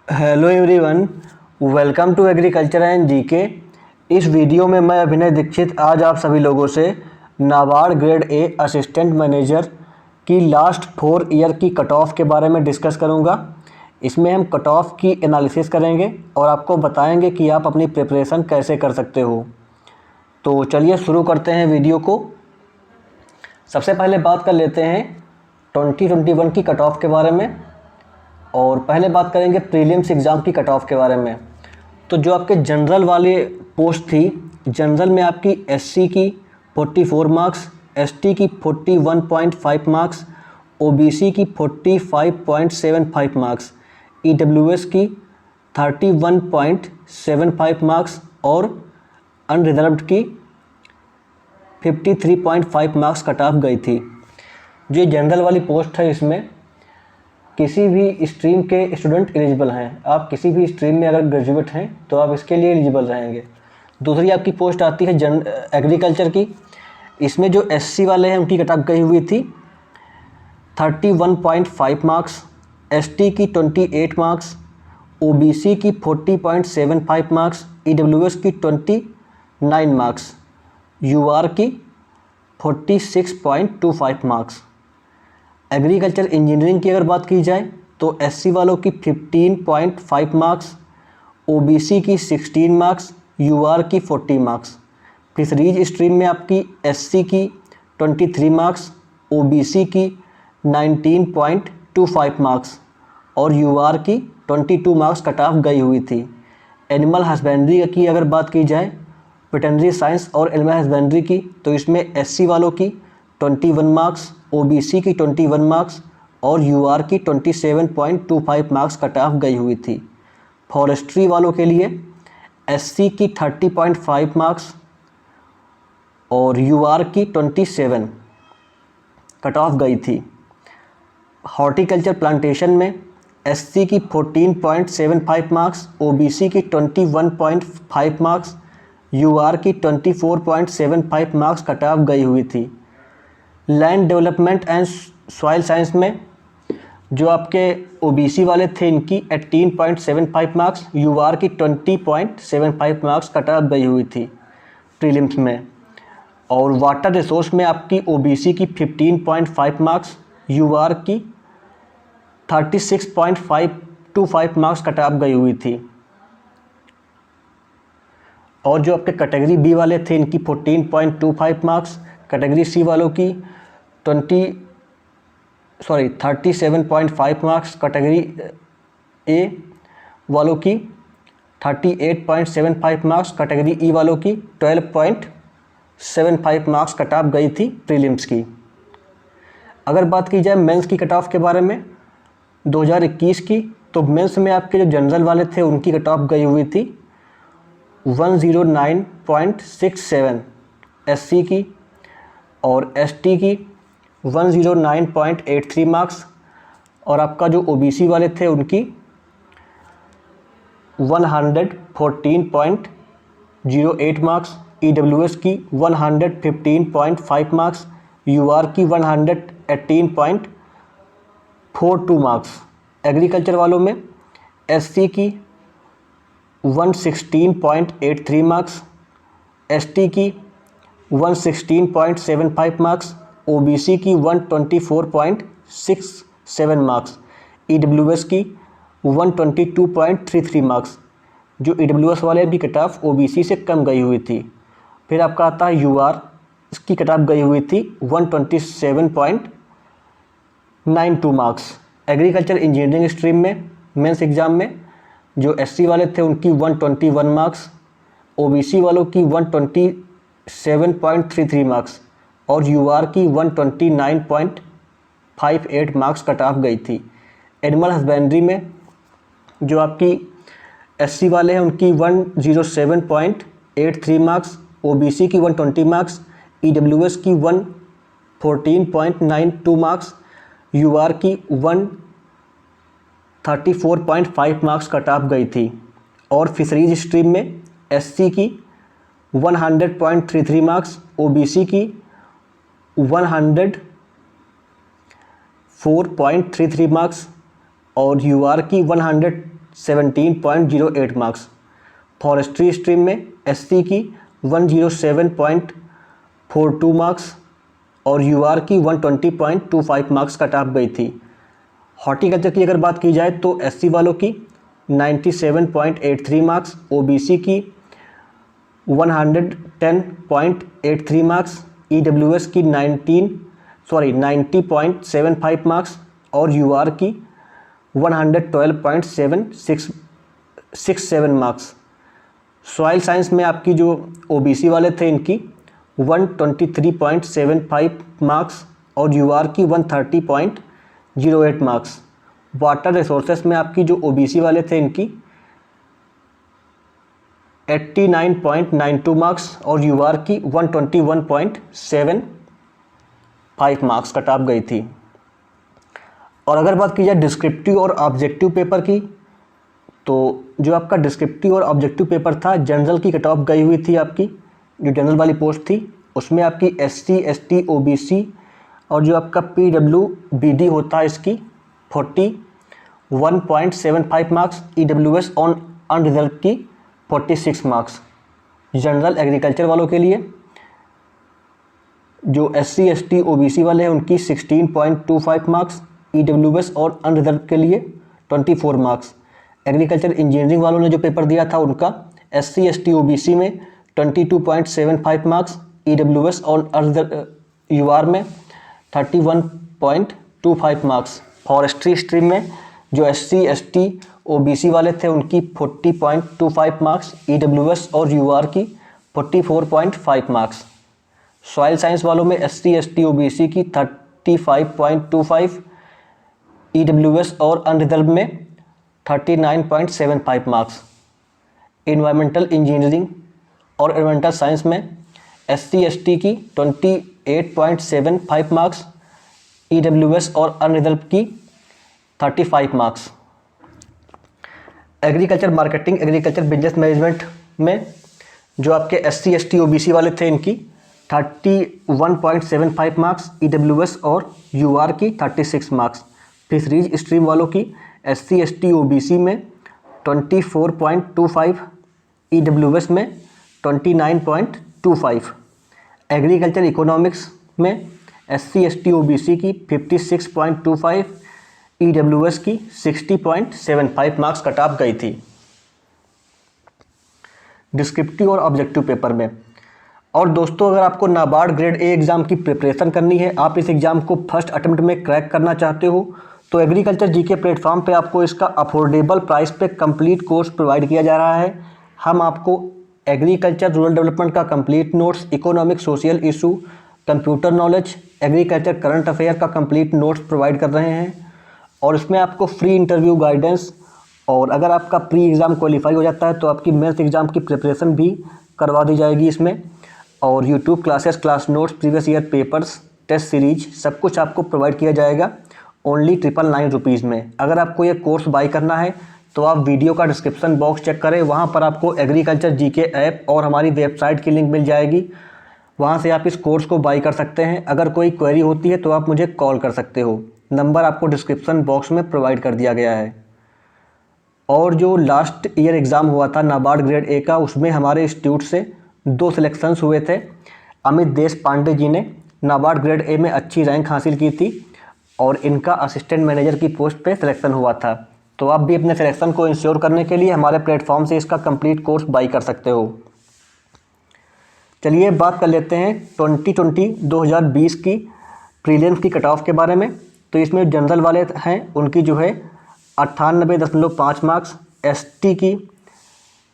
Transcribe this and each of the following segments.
Hello everyone, welcome to agriculture and GK. इस video में मैं अभिनय दीक्षित आज आप सभी लोगों से NABARD grade A assistant manager की लास्ट 4 ईयर की कट ऑफ के बारे में डिस्कस करूंगा। इसमें हम कट ऑफ की एनालिसिस करेंगे और आपको बताएंगे कि आप अपनी प्रिपरेशन कैसे कर सकते हो। तो चलिए शुरू करते हैं वीडियो को। सबसे पहले बात कर लेते हैं 2021 की कट ऑफ के बारे में और पहले बात करेंगे प्रीलिम्स एग्ज़ाम की कट ऑफ के बारे में। तो जो आपके जनरल वाले पोस्ट थी, जनरल में आपकी एससी की 44 मार्क्स, एसटी की 41.5 मार्क्स, ओबीसी की 45.75 मार्क्स, ईडब्ल्यूएस की 31.75 मार्क्स और अनरिजर्व्ड की 53.5 मार्क्स कट ऑफ गई थी। जो ये जनरल वाली पोस्ट है, इसमें किसी भी स्ट्रीम के स्टूडेंट एलिजिबल हैं। आप किसी भी स्ट्रीम में अगर ग्रेजुएट हैं तो आप इसके लिए एलिजिबल रहेंगे। दूसरी आपकी पोस्ट आती है एग्रीकल्चर की। इसमें जो एससी वाले हैं उनकी कट ऑफ गई हुई थी 31.5 मार्क्स, एसटी की 28 मार्क्स, ओबीसी की 40.75 मार्क्स, ईडब्ल्यूएस की 29 मार्क्स, यूआर की 46.25 मार्क्स। एग्रीकल्चर इंजीनियरिंग की अगर बात की जाए तो एससी वालों की 15.5 मार्क्स, ओबीसी की 16 मार्क्स, यूआर की 40 मार्क्स। फिशरीज स्ट्रीम में आपकी एससी की 23 मार्क्स, ओबीसी की 19.25 मार्क्स और यूआर की 22 मार्क्स कट ऑफ गई हुई थी। एनिमल हस्बेंड्री की अगर बात की जाए, वेटरनरी साइंस और एनिमल हस्बेंड्री की, तो इसमें एससी वालों की 21 मार्क्स, ओबीसी की 21 मार्क्स और यूआर की 27.25 मार्क्स कट ऑफ गई हुई थी। फॉरेस्ट्री वालों के लिए एससी की 30.5 मार्क्स और यूआर की 27 कट ऑफ गई थी। हॉर्टिकल्चर प्लांटेशन में एससी की 14.75 मार्क्स, ओबीसी की 21.5 मार्क्स, यूआर की 24.75 मार्क्स कट ऑफ गई हुई थी। Land development and soil science में जो आपके ओबीसी वाले थे, इनकी 18.75 मार्क्स, यूआर की 20.75 मार्क्स कट ऑफ गई हुई थी प्रीलिम्स में। और वाटर रिसोर्स में आपकी ओबीसी की 15.5 मार्क्स, यूआर की 36.525 मार्क्स कट ऑफ गई हुई थी। और जो आपके कैटेगरी बी वाले थे, इनकी 14.25 मार्क्स, कैटेगरी सी वालों की 37.5 मार्क्स, कैटेगरी ए वालों की 38.75 मार्क्स, कैटेगरी ई वालों की 12.75 मार्क्स कट ऑफ गई थी प्रीलिम्स की। अगर बात की जाए मेंस की कट ऑफ के बारे में 2021 की, तो मेंस में आपके जो जनरल वाले थे उनकी कट ऑफ गई हुई थी 109.67 एससी की और एसटी की 109.83 मार्क्स और आपका जो ओबीसी वाले थे उनकी 114.08 मार्क्स, ईडब्ल्यूएस की 115.5 मार्क्स, यूआर की 118.42 मार्क्स। एग्रीकल्चर वालों में एससी की 116.83 मार्क्स, एसटी की 116.75 मार्क्स, ओबीसी की 124.67 मार्क्स, ईडब्ल्यूएस की 122.33 मार्क्स। जो ईडब्ल्यूएस वाले भी कट ऑफ ओबीसी से कम गई हुई थी। फिर आपका आता है यूआर, इसकी कट ऑफ गई हुई थी 127.92 मार्क्स। एग्रीकल्चर इंजीनियरिंग स्ट्रीम में मेंस एग्ज़ाम में जो एससी वाले थे उनकी 121 मार्क्स, ओबीसी वालों की 127.33 मार्क्स और यूआर की 129.58 मार्क्स कट ऑफ गई थी। एनिमल हस्बेंड्री में जो आपकी एससी वाले हैं उनकी 107.83 मार्क्स, ओबीसी की 120 मार्क्स, ईडब्ल्यूएस की 114.92 मार्क्स, यूआर की 134.5 मार्क्स कट ऑफ गई थी। और फिशरीज स्ट्रीम में एससी की 100.33 मार्क्स, ओबीसी की 104.33 मार्क्स और यूआर की 17.08 मार्क्स। फॉरेस्ट्री स्ट्रीम में एससी की 107.42 मार्क्स और यूआर की 120.25 मार्क्स कट ऑफ गई थी। हॉर्टिकल्चर की अगर बात की जाए तो एससी वालों की 97.83 मार्क्स, ओबीसी की 110.83 मार्क्स, ईडब्ल्यूएस की 90.75 मार्क्स और यूआर की 112.67 मार्क्स। सॉइल साइंस में आपकी जो ओबीसी वाले थे इनकी 123.75 मार्क्स और यूआर की 130.08 मार्क्स। वाटर रिसोर्सेस में आपकी जो ओबीसी वाले थे इनकी 89.92 मार्क्स और यूआर की 121.75 मार्क्स कट ऑफ गई थी। और अगर बात की जाए डिस्क्रिप्टिव और ऑब्जेक्टिव पेपर की, तो जो आपका डिस्क्रिप्टिव और ऑब्जेक्टिव पेपर था, जनरल की कट ऑफ गई हुई थी। आपकी जो जनरल वाली पोस्ट थी उसमें आपकी एससी, एसटी, ओबीसी और जो आपका पीडब्ल्यूबीडी होता है इसकी 41.75 मार्क्स, ईडब्ल्यूएस ऑन अनरिजर्व की 46 मार्क्स। जनरल एग्रीकल्चर वालों के लिए जो एससी, एसटी, ओबीसी वाले हैं उनकी 16.25 मार्क्स, ईडब्ल्यूएस और अनरिजर्व के लिए 24 मार्क्स। एग्रीकल्चर इंजीनियरिंग वालों ने जो पेपर दिया था उनका एससी, एसटी, ओबीसी में 22.75 मार्क्स, ईडब्ल्यूएस और अनरिजर्व यूआर में 31.25 मार्क्स। फॉरेस्ट्री स्ट्रीम में जो एससी, एसटी, ओबीसी वाले थे उनकी 40.25 मार्क्स, ईडब्ल्यूएस और यूआर की 44.5 मार्क्स। सॉइल साइंस वालों में एससी, एसटी, ओबीसी की 35.25, ईडब्ल्यूएस और अनरिजर्व में 39.75 मार्क्स। इन्वायरमेंटल इंजीनियरिंग और एनवायरमेंटल साइंस में एससी, एसटी की 28.75 मार्क्स, ईडब्ल्यूएस और अनरिजर्व की 35 marks. Agriculture marketing, agriculture business management में जो आपके एससी, एसटी, ओबीसी वाले थे इनकी 31.75 मार्क्स, ईडब्ल्यूएस और यूआर की 36 मार्क्स। फिशरीज स्ट्रीम वालों की एससी, एसटी, ओबीसी में 24.25, ईडब्ल्यूएस में 29.25। एग्रीकल्चर इकोनॉमिक्स में एससी, एसटी, ओबीसी की 56.25, ईडब्ल्यूएस की 60.75 मार्क्स कट ऑफ गई थी। डिस्क्रिप्टिव और ऑब्जेक्टिव पेपर में। और दोस्तों, अगर आपको नाबार्ड ग्रेड ए एग्ज़ाम की प्रिपरेशन करनी है, आप इस एग्ज़ाम को फर्स्ट अटेम्प्ट में क्रैक करना चाहते हो, तो एग्रीकल्चर जीके प्लेटफॉर्म पे आपको इसका अफोर्डेबल प्राइस पे कंप्लीट कोर्स प्रोवाइड किया जा रहा है। हम आपको एग्रीकल्चर रूरल डेवलपमेंट का complete notes, economic social issue, computer knowledge, agriculture current affair का कंप्लीट नोट्स प्रोवाइड कर रहे हैं और इसमें आपको फ्री इंटरव्यू गाइडेंस, और अगर आपका प्री एग्ज़ाम क्वालिफाई हो जाता है तो आपकी मेंस एग्ज़ाम की प्रिपरेशन भी करवा दी जाएगी इसमें। और YouTube classes, class notes, previous year papers, test series सब कुछ आपको प्रोवाइड किया जाएगा ओनली 999 रुपीज़ में। अगर आपको ये कोर्स बाई करना है तो आप वीडियो का डिस्क्रिप्शन बॉक्स चेक करें, वहाँ पर आपको एग्रीकल्चर जीके ऐप और हमारी वेबसाइट की लिंक मिल जाएगी। वहाँ से आप इस कोर्स को बाई कर सकते हैं। अगर कोई क्वेरी होती है तो आप मुझे कॉल कर सकते हो, नंबर आपको डिस्क्रिप्शन बॉक्स में प्रोवाइड कर दिया गया है। और जो लास्ट ईयर एग्ज़ाम हुआ था नाबार्ड ग्रेड ए का, उसमें हमारे इंस्टीट्यूट से 2 सिलेक्शंस हुए थे। अमित देश पांडे जी ने नाबार्ड ग्रेड ए में अच्छी रैंक हासिल की थी और इनका असिस्टेंट मैनेजर की पोस्ट पे सिलेक्शन हुआ था। तो आप भी अपने सिलेक्शन को इंश्योर करने के लिए हमारे प्लेटफॉर्म से इसका कंप्लीट कोर्स बाई कर सकते हो। चलिए बात कर लेते हैं 2020 की प्रीलिम्स की कट ऑफ के बारे में। तो इसमें जनरल वाले हैं उनकी जो है 98.5 मार्क्स, एसटी की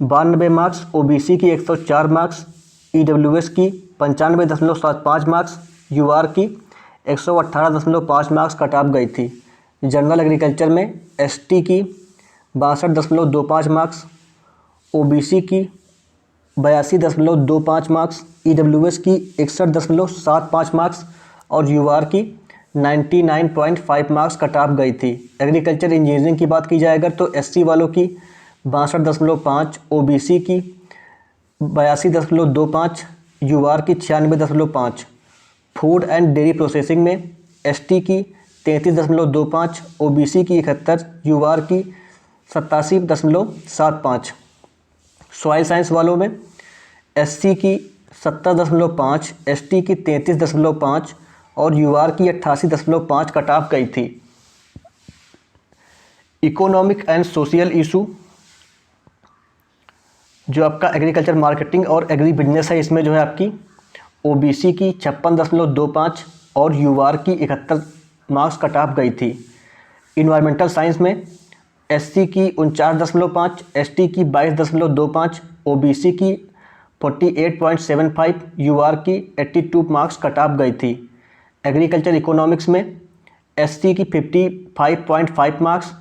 92 मार्क्स, ओबीसी की 104 मार्क्स, ईडब्ल्यूएस की 95.75 मार्क्स, यूआर की 118.5 मार्क्स कट ऑफ गई थी। जनरल एग्रीकल्चर में एसटी की 62.25 मार्क्स, ओबीसी की 82.25 मार्क्स, ईडब्ल्यूएस की 61.75 मार्क्स और यूआर की 99.5 मार्क्स कट ऑफ गई थी। एग्रीकल्चर इंजीनियरिंग की बात की जाए अगर तो एससी वालों की 62.5, ओबीसी की 82.25, यूआर की 96.5। फूड एंड डेयरी प्रोसेसिंग में एसटी की 33.25, ओबीसी की 71, यूआर की 87.75, सॉइल साइंस वालों में SC की 70.5, ST की 33.5 और UR की 88.5 कट ऑफ गई थी। इकोनॉमिक एंड सोशल इशू जो आपका एग्रीकल्चर मार्केटिंग और एग्री बिजनेस है, इसमें जो है आपकी OBC की 56.25 और UR की 71 मार्क्स कट ऑफ गई थी। इन्वायरमेंटल साइंस में SC की 49.5, ST की 22.25, OBC की 48.75, UR की 82 मार्क्स कट ऑफ गई थी। एग्रीकल्चर इकोनॉमिक्स में SC की 55.5 मार्क्स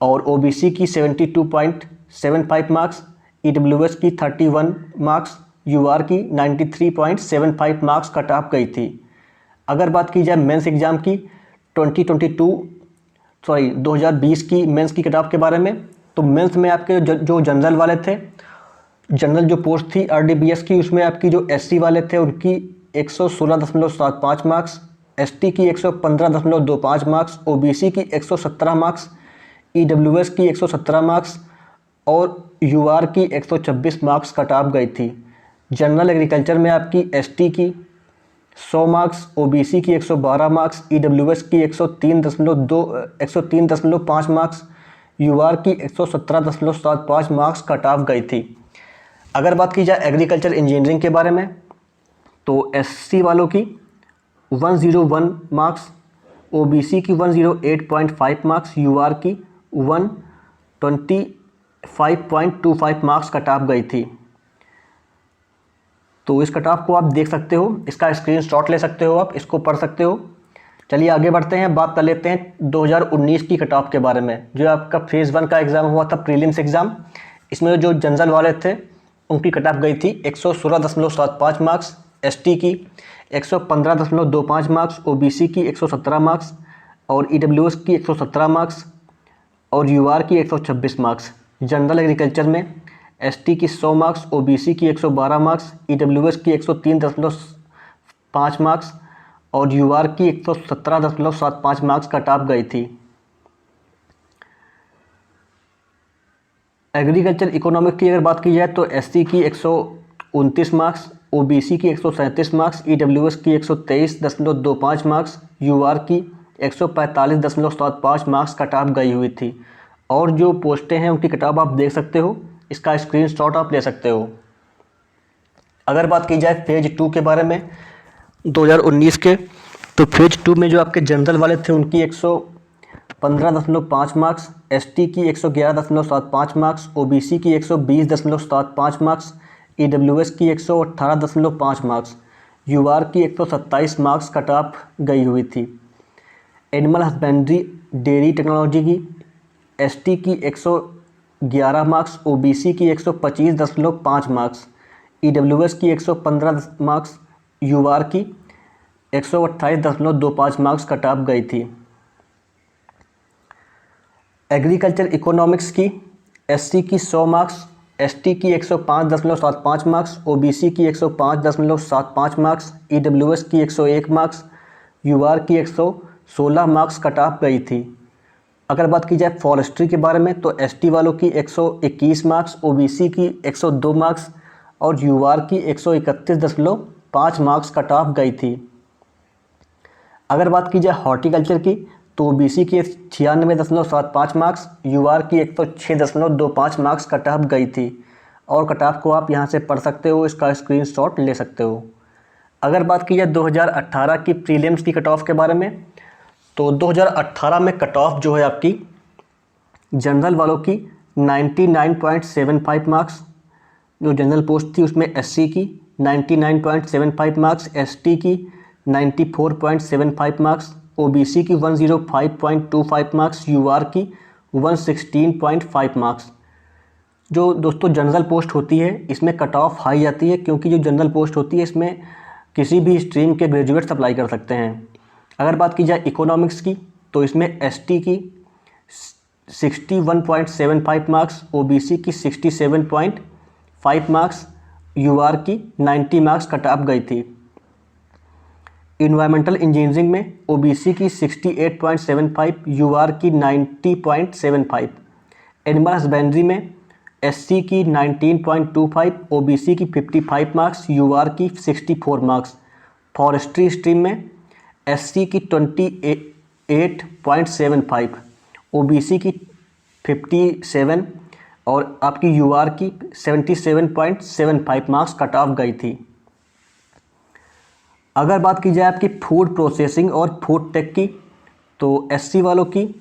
और OBC की 72.75 मार्क्स, EWS की 31 मार्क्स, UR की 93.75 मार्क्स कट ऑफ गई थी। अगर बात की जाए मेंस एग्ज़ाम की 2020 की मेंस की कट ऑफ के बारे में, तो मेंस में आपके जो जनरल वाले थे, जनरल जो पोस्ट थी RDBS की, उसमें आपकी जो SC वाले थे उनकी 116.75 मार्क्स, ST की 115.25 मार्क्स, OBC की 117 मार्क्स, EWS की 117 मार्क्स और UR की 126 मार्क्स कट ऑफ गई थी। जनरल एग्रीकल्चर में आपकी ST की 100 मार्क्स, OBC की 112 मार्क्स, EWS की 103.5 मार्क्स, UR की 117.75 मार्क्स कट ऑफ गई थी। अगर बात की जाए एग्रीकल्चर इंजीनियरिंग के बारे में, तो SC वालों की 101 मार्क्स, OBC की 108.5 मार्क्स, UR की 125.25 मार्क्स कट ऑफ गई थी। तो इस कट ऑफ को आप देख सकते हो, इसका स्क्रीनशॉट ले सकते हो, आप इसको पढ़ सकते हो। चलिए आगे बढ़ते हैं, बात कर लेते हैं 2019 की कट ऑफ के बारे में। जो आपका फेज़ 1 का एग्ज़ाम हुआ था, प्रीलिम्स एग्ज़ाम, इसमें जो जनरल वाले थे उनकी कट ऑफ गई थी 116.75 मार्क्स, ST की 115.25 मार्क्स, OBC की 117 मार्क्स और EWS की 117 मार्क्स और UR की 126 मार्क्स। जनरल एग्रीकल्चर में ST की 100 मार्क्स, OBC की 112 मार्क्स, EWS की 103.5 मार्क्स और UR की 117.75 मार्क्स कट ऑफ गई थी। एग्रीकल्चर इकोनॉमिक की अगर बात की जाए तो SC की 129 मार्क्स, OBC की 137 मार्क्स, EWS की 123.25 मार्क्स, UR की 145.75 मार्क्स कट ऑफ गई हुई थी। और जो पोस्टें हैं उनकी कट ऑफ आप देख सकते हो, इसका स्क्रीनशॉट आप ले सकते हो। अगर बात की जाए फेज़ 2 के बारे में 2019 के, तो फेज़ 2 में जो आपके जनरल वाले थे उनकी 115.5 मार्क्स, ST की 111.75 मार्क्स, OBC की 120.75 मार्क्स, EWS की 118.5 मार्क्स, UR की 127 मार्क्स कट ऑफ गई हुई थी। एनिमल हस्बेंड्री डेयरी टेक्नोलॉजी की ST की 111 मार्क्स, OBC की 125.5 मार्क्स, EWS की 115 मार्क्स, UR की 128.25 मार्क्स कट ऑफ गई थी। एग्रीकल्चर इकोनॉमिक्स की SC की 100 मार्क्स, ST की 105.75 मार्क्स, OBC की 105.75 मार्क्स, EWS की 101 मार्क्स, UR की 116 मार्क्स कट ऑफ गई थी। अगर बात की जाए फॉरेस्ट्री के बारे में, तो ST वालों की 121 मार्क्स, OBC की 102 मार्क्स और UR की 131.5 मार्क्स कट ऑफ गई थी। अगर बात की जाए हॉर्टिकल्चर की, तो OBC की 96.75 मार्क्स, UR की 106.25 मार्क्स कट ऑफ गई थी। और कट ऑफ को आप यहाँ से पढ़ सकते हो, इसका स्क्रीनशॉट ले सकते हो। अगर बात की जाए 2018 की प्रीलिम्स की कट ऑफ के बारे में, तो 2018 में कट ऑफ जो है आपकी जनरल वालों की 99.75 मार्क्स, जो जनरल पोस्ट थी उसमें SC की 99.75 मार्क्स, ST की 94.75 मार्क्स, OBC की 105.25 मार्क्स, UR की 116.5 मार्क्स। जो दोस्तों जनरल पोस्ट होती है इसमें कट ऑफ हाई आती है, क्योंकि जो जनरल पोस्ट होती है इसमें किसी भी स्ट्रीम के ग्रेजुएट्स अप्लाई कर सकते हैं। अगर बात की जाए इकोनॉमिक्स की, तो इसमें ST की 61.75 मार्क्स, OBC की 67.5 मार्क्स, UR की 90 मार्क्स कट ऑफ गई थी। इन्वायरमेंटल इंजीनियरिंग में OBC की 68.75, UR की 90.75, एनिमल हस्बेंड्री में एससी की 19.25, ओबीसी की 55 मार्क्स, यूआर की 64 मार्क्स। फॉरेस्ट्री स्ट्रीम में एससी की 28.75, ओबीसी की 57 और आपकी यूआर की 77.75 मार्क्स कट ऑफ गई थी। अगर बात की जाए आपकी फूड प्रोसेसिंग और फूड टेक की, तो एससी वालों की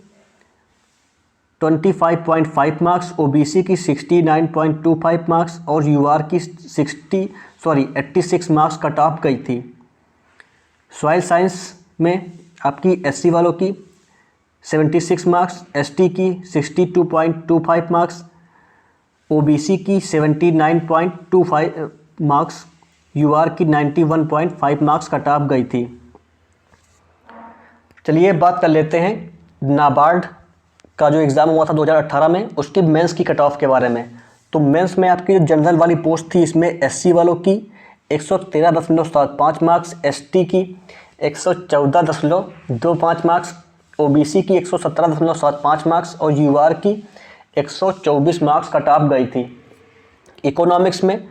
25.5 मार्क्स, ओबीसी की 69.25 मार्क्स और यूआर की 86 मार्क्स कट ऑफ गई थी। सॉइल साइंस में आपकी एससी वालों की 76 मार्क्स, एसटी की 62.25 मार्क्स, ओबीसी की 79.25 मार्क्स, यूआर की 91.5 मार्क्स कट ऑफ गई थी। चलिए बात कर लेते हैं नाबार्ड का जो एग्ज़ाम हुआ था 2018 में, उसकी मेंस की कट ऑफ के बारे में। तो मेंस में आपकी जो जनरल वाली पोस्ट थी, इसमें एससी वालों की 113.75 मार्क्स, एसटी की 114.25 मार्क्स, ओबीसी की 117.75 मार्क्स और यूआर की 124 मार्क्स कट ऑफ गई थी। इकोनॉमिक्स में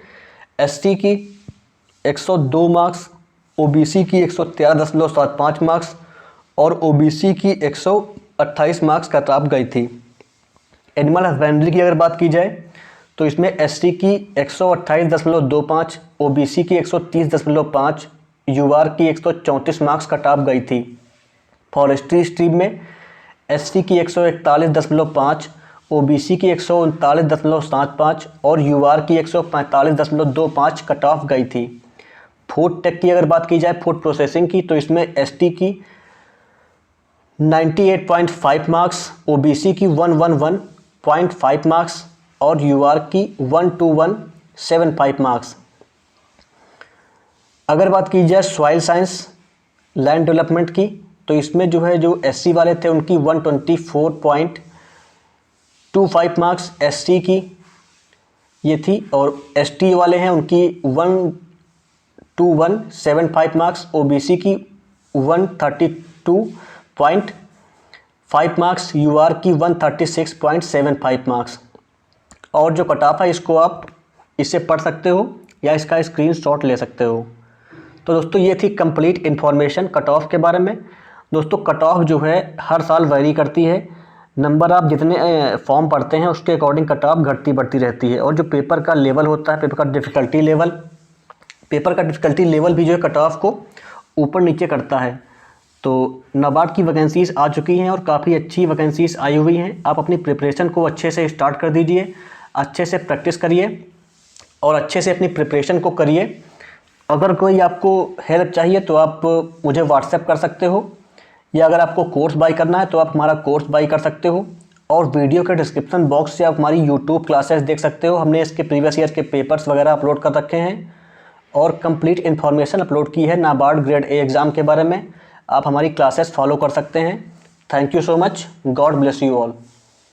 एसटी की 102 मार्क्स, ओबीसी की 113.75 मार्क्स और ओबीसी की 128 मार्क्स कट ऑफ गई थी। एनिमल हस्बेंड्री की अगर बात की जाए तो इसमें एसटी की 128.25, ओबीसी की 130.5, यूआर की 134 मार्क्स कट ऑफ गई थी। फॉरेस्ट्री स्ट्रीम में एसटी की 141.5, ओबीसी की 139.75 और यूआर की 145.25 कट ऑफ गई थी। फूड टेक की अगर बात की जाए, फूड प्रोसेसिंग की, तो इसमें एसटी की 98.5 मार्क्स, ओबीसी की 111.5 मार्क्स और यूआर की 121.75 मार्क्स। अगर बात की जाए सॉइल साइंस लैंड डेवलपमेंट की, तो इसमें जो है जो एससी वाले थे उनकी 124.25 मार्क्स एससी की ये थी और एसटी वाले हैं उनकी 121.75 मार्क्स, ओबीसी की 132.5 मार्क्स, यूआर की 136.75 मार्क्स। और जो कट ऑफ है इसको आप इससे पढ़ सकते हो या इसका स्क्रीनशॉट ले सकते हो। तो दोस्तों ये थी कंप्लीट इन्फॉर्मेशन कट ऑफ के बारे में। दोस्तों कट ऑफ जो है हर साल वेरी करती है, नंबर आप जितने फॉर्म पढ़ते हैं उसके अकॉर्डिंग कट ऑफ घटती बढ़ती रहती है। और जो पेपर का लेवल होता है, पेपर का डिफ़िकल्टी लेवल भी जो है कट ऑफ को ऊपर नीचे करता है। तो नाबार्ड की वैकेंसीज़ आ चुकी हैं और काफ़ी अच्छी वैकेंसीज़ आई हुई हैं। आप अपनी प्रिपरेशन को अच्छे से स्टार्ट कर दीजिए, अच्छे से प्रैक्टिस करिए और अच्छे से अपनी प्रिपरेशन को करिए। अगर कोई आपको हेल्प चाहिए तो आप मुझे व्हाट्सएप कर सकते हो, या अगर आपको कोर्स बाय करना है तो आप हमारा कोर्स बाय कर सकते हो। और वीडियो के डिस्क्रिप्शन बॉक्स से आप हमारी यूट्यूब क्लासेस देख सकते हो। हमने इसके प्रीवियस ईयर के पेपर्स वगैरह अपलोड कर रखे हैं और कंप्लीट इन्फॉर्मेशन अपलोड की है नाबार्ड ग्रेड ए एग्ज़ाम के बारे में। आप हमारी क्लासेस फॉलो कर सकते हैं। Thank you so much. God bless you all.